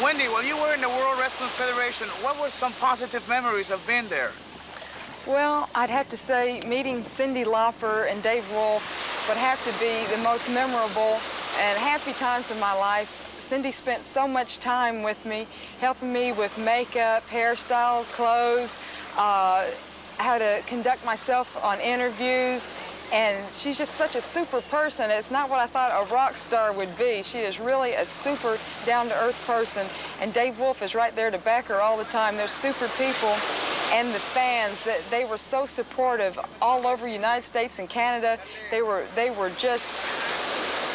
Wendi, while you were in the World Wrestling Federation, what were some positive memories of being there? Well, I'd have to say meeting Cyndi Lauper and Dave Wolf would have to be the most memorable and happy times of my life. Cyndi spent so much time with me, helping me with makeup, hairstyle, clothes, how to conduct myself on interviews. And she's just such a super person. It's not what I thought a rock star would be. She is really a super down-to-earth person. And Dave Wolf is right there to back her all the time. They're super people. And the fans, that they were so supportive all over the United States and Canada. They were just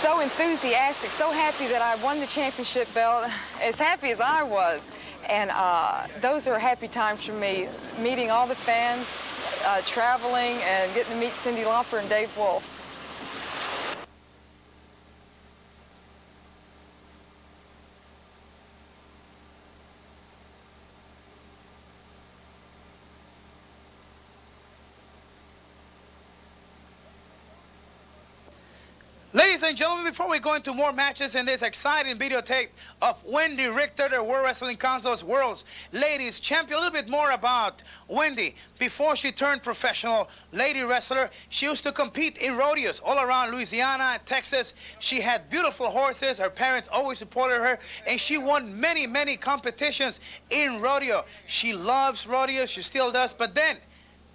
so enthusiastic, so happy that I won the championship belt, as happy as I was. And those are happy times for me, meeting all the fans, traveling, and getting to meet Cyndi Lauper and Dave Wolf. Ladies and gentlemen, before we go into more matches in this exciting videotape of Wendi Richter, the World Wrestling Council's World's Ladies Champion, a little bit more about Wendi. Before she turned professional lady wrestler, she used to compete in rodeos all around Louisiana and Texas. She had beautiful horses. Her parents always supported her, and she won many, many competitions in rodeo. She loves rodeos. She still does. But then,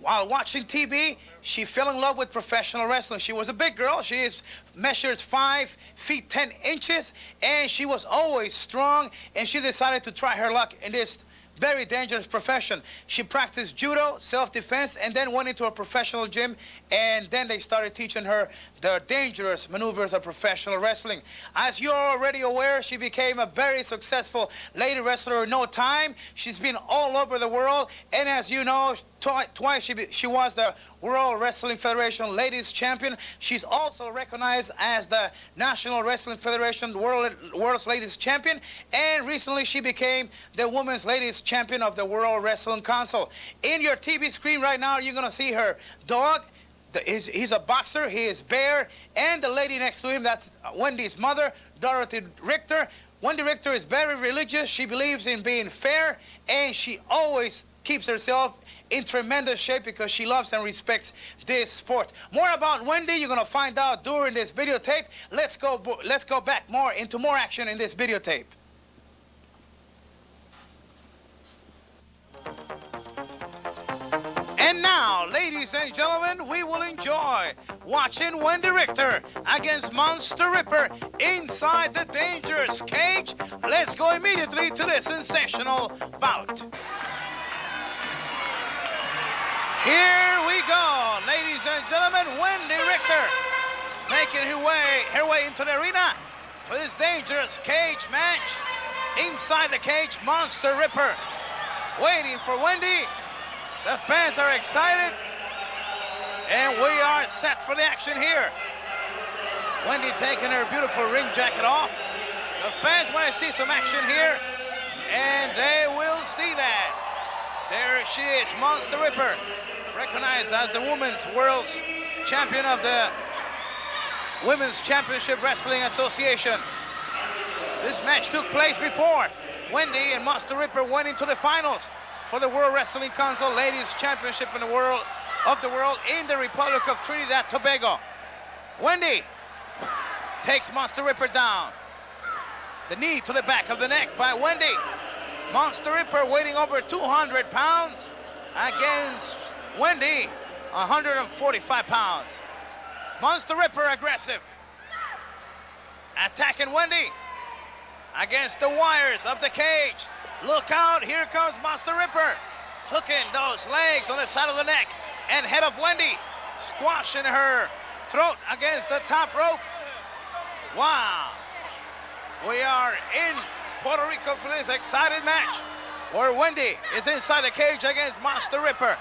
while watching TV, she fell in love with professional wrestling. She was a big girl. She measures 5 feet 10 inches, and she was always strong, and she decided to try her luck in this very dangerous profession. She practiced judo, self-defense, and then went into a professional gym, and then they started teaching her the dangerous maneuvers of professional wrestling. As you're already aware, she became a very successful lady wrestler in no time. She's been all over the world, and as you know, twice she was the World Wrestling Federation Ladies Champion. She's also recognized as the National Wrestling Federation World's Ladies Champion, and recently she became the Women's Ladies Champion of the World Wrestling Council. In your TV screen right now, you're going to see her dog. He's a boxer, he is Bear, and the lady next to him, that's Wendi's mother, Dorothy Richter. Wendi Richter is very religious. She believes in being fair, and she always keeps herself in tremendous shape because she loves and respects this sport. More about Wendi you're going to find out during this videotape. Let's go back into more action in this videotape. And now, ladies and gentlemen, we will enjoy watching Wendi Richter against Monster Ripper inside the dangerous cage. Let's go immediately to the sensational bout. Here we go, ladies and gentlemen, Wendi Richter making her way into the arena for this dangerous cage match. Inside the cage, Monster Ripper waiting for Wendi. The fans are excited, and we are set for the action here. Wendi taking her beautiful ring jacket off. The fans want to see some action here, and they will see that. There she is, Monster Ripper, recognized as the Women's World's Champion of the Women's Championship Wrestling Association. This match took place before Wendi and Monster Ripper went into the finals for the World Wrestling Council Ladies Championship in the world in the Republic of Trinidad Tobago. Wendi takes Monster Ripper down. The knee to the back of the neck by Wendi. Monster Ripper weighing over 200 pounds against Wendi, 145 pounds. Monster Ripper aggressive. Attacking Wendi against the wires of the cage. Look out, here comes Monster Ripper. Hooking those legs on the side of the neck and head of Wendi. Squashing her throat against the top rope. Wow. We are in Puerto Rico for this exciting match where Wendi is inside the cage against Monster Ripper.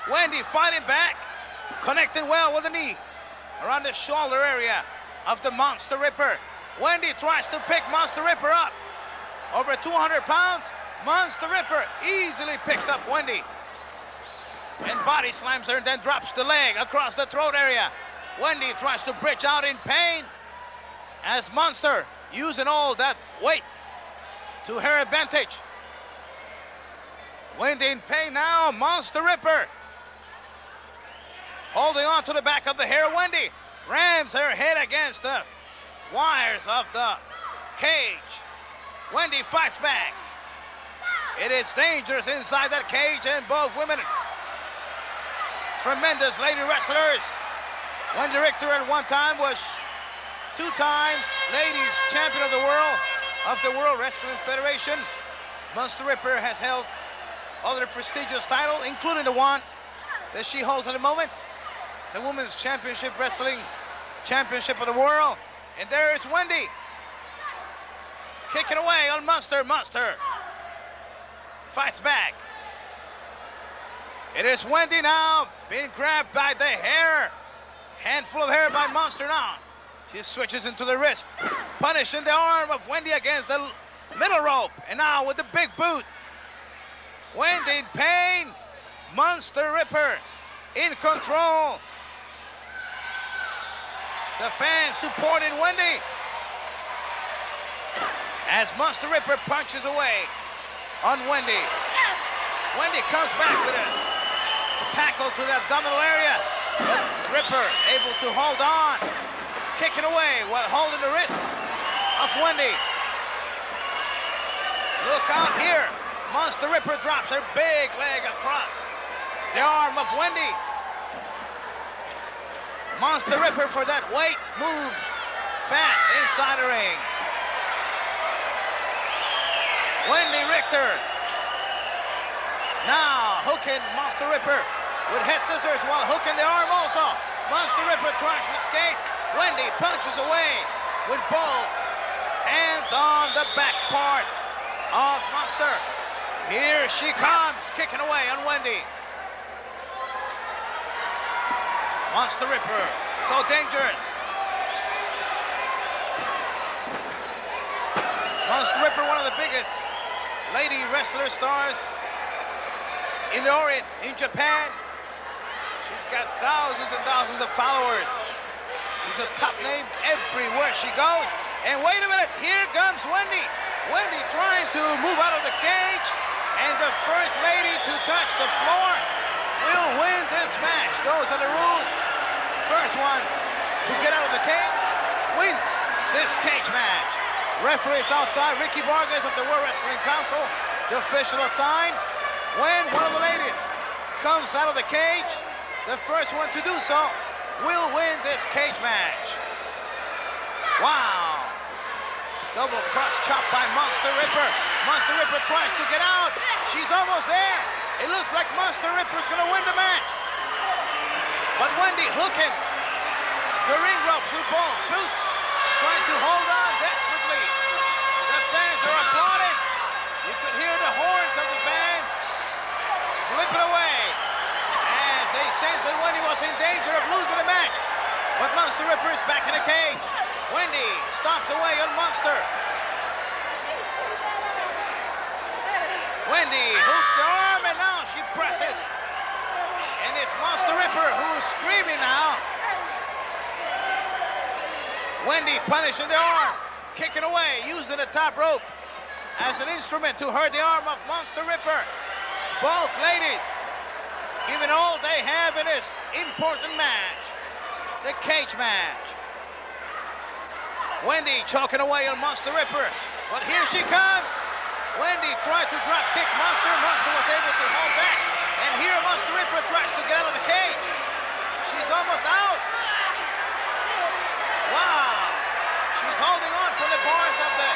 Wendi fighting back, connecting well with the knee around the shoulder area of the Monster Ripper. Wendi tries to pick Monster Ripper up. Over 200 pounds, Monster Ripper easily picks up Wendi and body slams her and then drops the leg across the throat area. Wendi tries to bridge out in pain as Monster, using all that weight to her advantage. Wendi in pain now, Monster Ripper. Holding on to the back of the hair, Wendi rams her head against the wires of the cage. Wendi fights back. It is dangerous inside that cage, and both women, tremendous lady wrestlers. Wendi Richter at one time was 2 times ladies champion of the World Wrestling Federation. Monster Ripper has held other prestigious titles, including the one that she holds at the moment, the Women's Championship Wrestling Championship of the World. And there is Wendi kicking away on Monster. Monster fights back. It is Wendi now being grabbed by the hair. Handful of hair by Monster now. She switches into the wrist, punishing the arm of Wendi against the middle rope. And now with the big boot. Wendi in pain. Monster Ripper in control. The fans supporting Wendi as Monster Ripper punches away on Wendi. Wendi comes back with a tackle to the abdominal area, but Ripper able to hold on, kicking away while holding the wrist of Wendi. Look out here. Monster Ripper drops her big leg across the arm of Wendi. Monster Ripper, for that weight, moves fast inside the ring. Wendi Richter now hooking Monster Ripper with head scissors while hooking the arm also. Monster Ripper tries to escape. Wendi punches away with both hands on the back part of Monster. Here she comes, kicking away on Wendi. Monster Ripper, so dangerous. Monster Ripper, one of the biggest lady wrestler stars in the Orient, in Japan. She's got thousands and thousands of followers. She's a top name everywhere she goes. And wait a minute, here comes Wendi. Wendi trying to move out of the cage, and the first lady to touch the floor will win this match. Those are the rules. First one to get out of the cage wins this cage match. Referee is outside, Ricky Vargas of the World Wrestling Council, the official outside. When one of the ladies comes out of the cage, the first one to do so will win this cage match. Wow. Double cross chop by Monster Ripper. Monster Ripper tries to get out. She's almost there. It looks like Monster Ripper's gonna win the match. But Wendi hooking the ring ropes with both boots, trying to hold on desperately. The fans are applauding. You could hear the horns of the fans flipping away as they sense that Wendi was in danger of losing the match. But Monster Ripper is back in the cage. Wendi stops away on Monster. Wendi hooks the arm, and now she presses. And it's Monster Ripper who's screaming now. Wendi punishing the arm, kicking away, using the top rope as an instrument to hurt the arm of Monster Ripper. Both ladies giving all they have in this important match, the cage match. Wendi choking away on Monster Ripper, but here she comes. Wendi tried to drop kick Monster. Monster was able to hold back. And here Monster Ripper tries to get out of the cage. She's almost out. Wow. She's holding on from the bars of the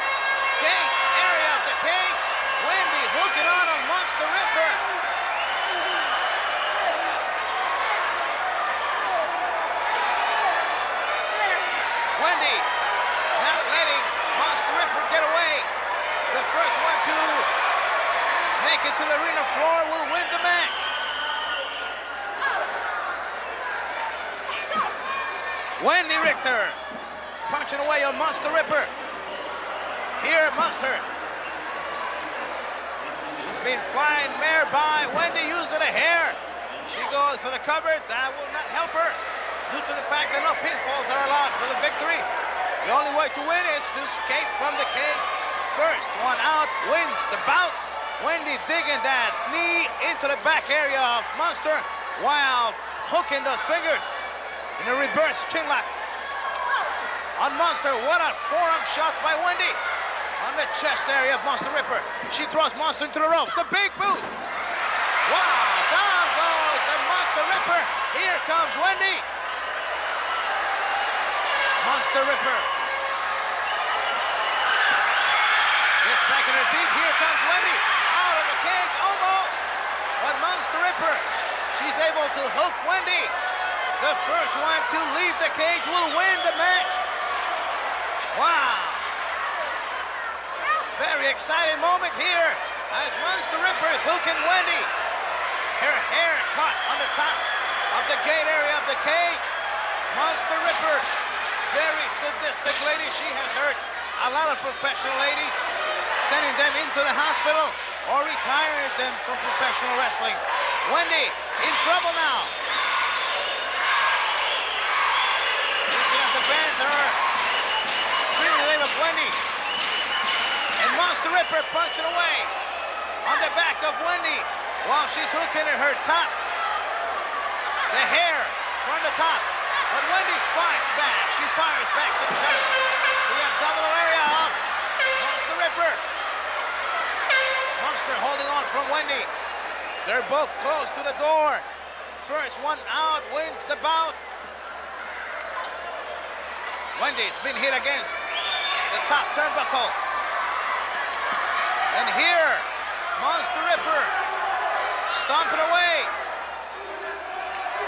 gate area of the cage. Wendi hooking on Monster Ripper. Wendi not letting Monster Ripper get away. The first one to make it to the arena floor will win the match. Wendi Richter punching away on Monster Ripper. Here, Monster. She's been flying mare by. Wendi using the hair. She goes for the cover. That will not help her due to the fact that no pinfalls are allowed for the victory. The only way to win is to escape from the cage first one out wins the bout. Wendi digging that knee into the back area of Monster while hooking those fingers in a reverse chin lock on Monster. What a forearm shot by Wendi on the chest area of Monster Ripper. She throws Monster into the ropes. The big boot. Wow, down goes the Monster Ripper. Here comes Wendi. Monster Ripper gets back in her feet. Here comes Wendi. Out of the cage, almost. But Monster Ripper, she's able to hook Wendi. The first one to leave the cage will win the match. Wow. Very exciting moment here as Monster Ripper is hooking Wendi. Her hair caught on the top of the gate area of the cage. Monster Ripper, very sadistic lady. She has hurt a lot of professional ladies, sending them into the hospital or retiring them from professional wrestling. Wendi in trouble now. Listen as the fans are screaming the name of Wendi. And Monster Ripper punching away on the back of Wendi while she's hooking at her top. The hair from the top. But Wendi fights back. She fires back some shots to the abdominal area of Monster Ripper. Monster holding on from Wendi. They're both close to the door. First one out wins the bout. Wendi's been hit against the top turnbuckle. And here, Monster Ripper stomping away.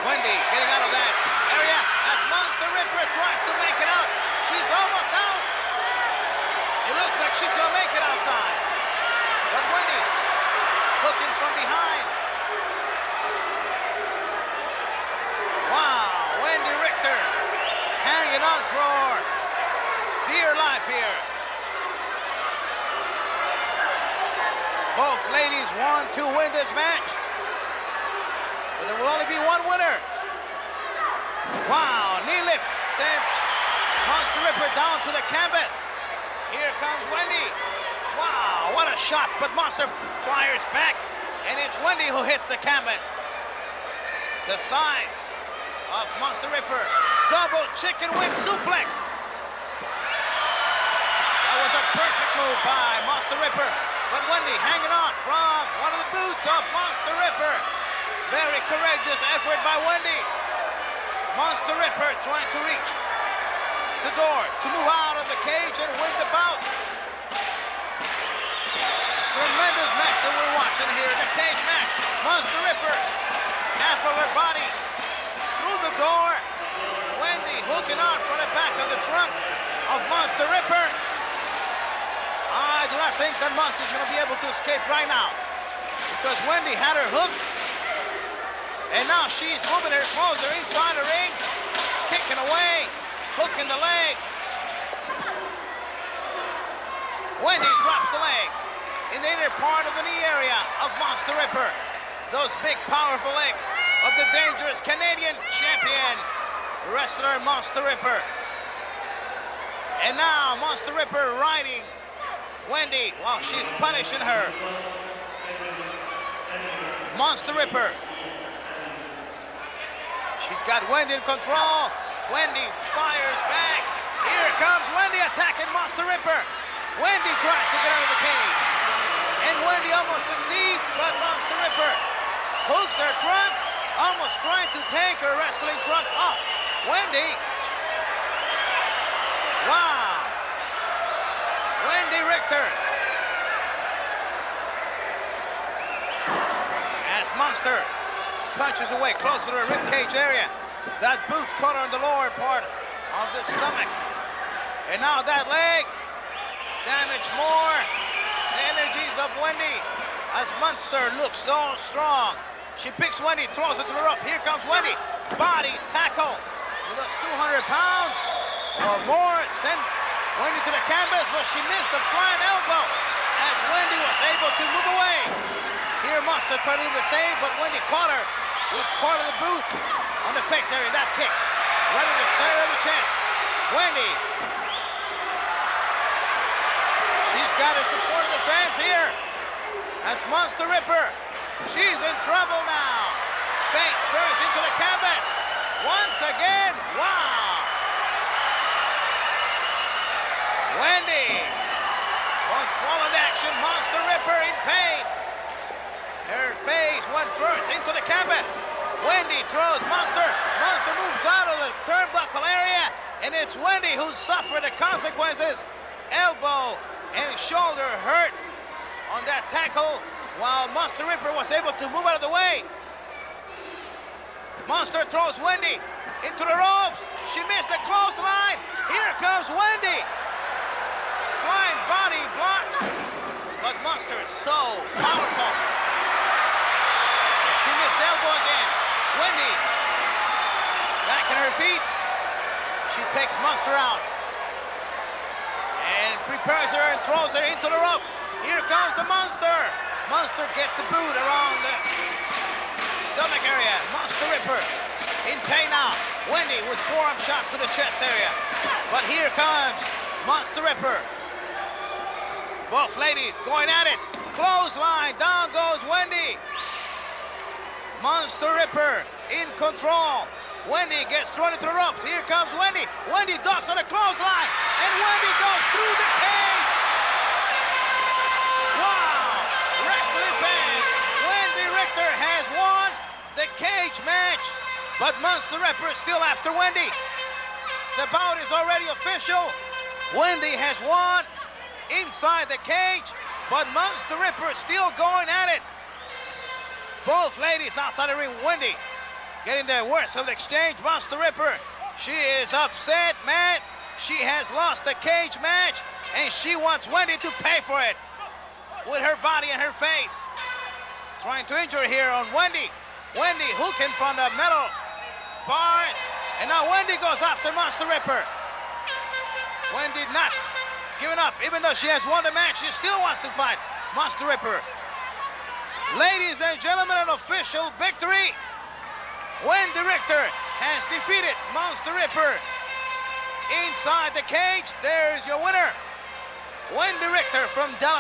Wendi getting out of that area as Monster Ripper tries to make it out. She's almost out. It looks like she's gonna make it outside. But Wendi looking from behind. Wow, Wendi Richter hanging on for dear life here. Both ladies want to win this match, but there will only be one winner. Wow, knee lift sends Monster Ripper down to the canvas. Here comes Wendi. Wow, what a shot, but Monster fires back, and it's Wendi who hits the canvas. The size of Monster Ripper. Double chicken wing suplex. That was a perfect move by Monster Ripper. But Wendi hanging on from one of the boots of Monster Ripper. Very courageous effort by Wendi. Monster Ripper trying to reach the door to move out of the cage and win the bout. Tremendous match that we're watching here, the cage match. Monster Ripper, half of her body through the door. Wendi hooking on from the back of the trunks of Monster Ripper. I do not think that Monster's going to be able to escape right now because Wendi had her hooked, and now she's moving her closer inside the ring, kicking away, hooking the leg. Wendi drops the leg in the inner part of the knee area of Monster Ripper. Those big, powerful legs of the dangerous Canadian champion wrestler Monster Ripper. And now Monster Ripper riding Wendi while she's punishing her. Monster Ripper. She's got Wendi in control. Wendi fires back. Here comes Wendi attacking Monster Ripper. Wendi tries to get out of the cage. And Wendi almost succeeds, but Monster Ripper hooks her trunks, almost trying to take her wrestling trunks off. Wendi. Wow. Wendi Richter. As Monster punches away close to the ribcage area. That boot caught her in the lower part of the stomach. And now that leg damaged more. The energies of Wendi as Monster looks so strong. She picks Wendi, throws it to the rope. Here comes Wendi. Body tackle with those 200 pounds or more. Send Wendi to the canvas, but she missed the flying elbow as Wendi was able to move away. Here Monster tried to do the same, but Wendi caught her with part of the boot on the face area. That kick right in the center of the chest. Wendi. She She's got the support of the fans here. That's Monster Ripper. She's in trouble now. Face first into the canvas. Once again, wow. Wendi, controlling action. Monster Ripper in pain. Her face went first into the canvas. Wendi throws Monster. Monster moves out of the turnbuckle area, and it's Wendi who suffered the consequences. Elbow and shoulder hurt on that tackle, while Monster Ripper was able to move out of the way. Monster throws Wendi into the ropes. She missed the clothesline. Here comes Wendi. Flying body block. But Monster is so powerful. And she missed the elbow again. Wendi back on her feet. She takes Monster out and prepares her and throws her into the ropes. Here comes the Monster. Monster gets the boot around the stomach area. Monster Ripper in pain now. Wendi with forearm shots to the chest area. But here comes Monster Ripper. Both ladies going at it. Clothesline. Down goes Wendi. Monster Ripper in control. Wendi gets thrown into the ropes. Here comes Wendi. Wendi ducks on the clothesline. And Wendi goes through the cage. Wow! Wrestling fans, Wendi Richter has won the cage match. But Monster Ripper is still after Wendi. The bout is already official. Wendi has won inside the cage, but Monster Ripper is still going at it. Both ladies outside the ring. Wendi getting the worst of the exchange. Monster Ripper, she is upset, man. She has lost the cage match, and she wants Wendi to pay for it with her body and her face. Trying to injure here on Wendi. Wendi hooking from the metal bars, and now Wendi goes after Monster Ripper. Wendi not giving up. Even though she has won the match, she still wants to fight Monster Ripper. Ladies and gentlemen, an official victory. Wendi Richter has defeated Monster Ripper inside the cage. There's your winner, Wendi Richter from Dallas.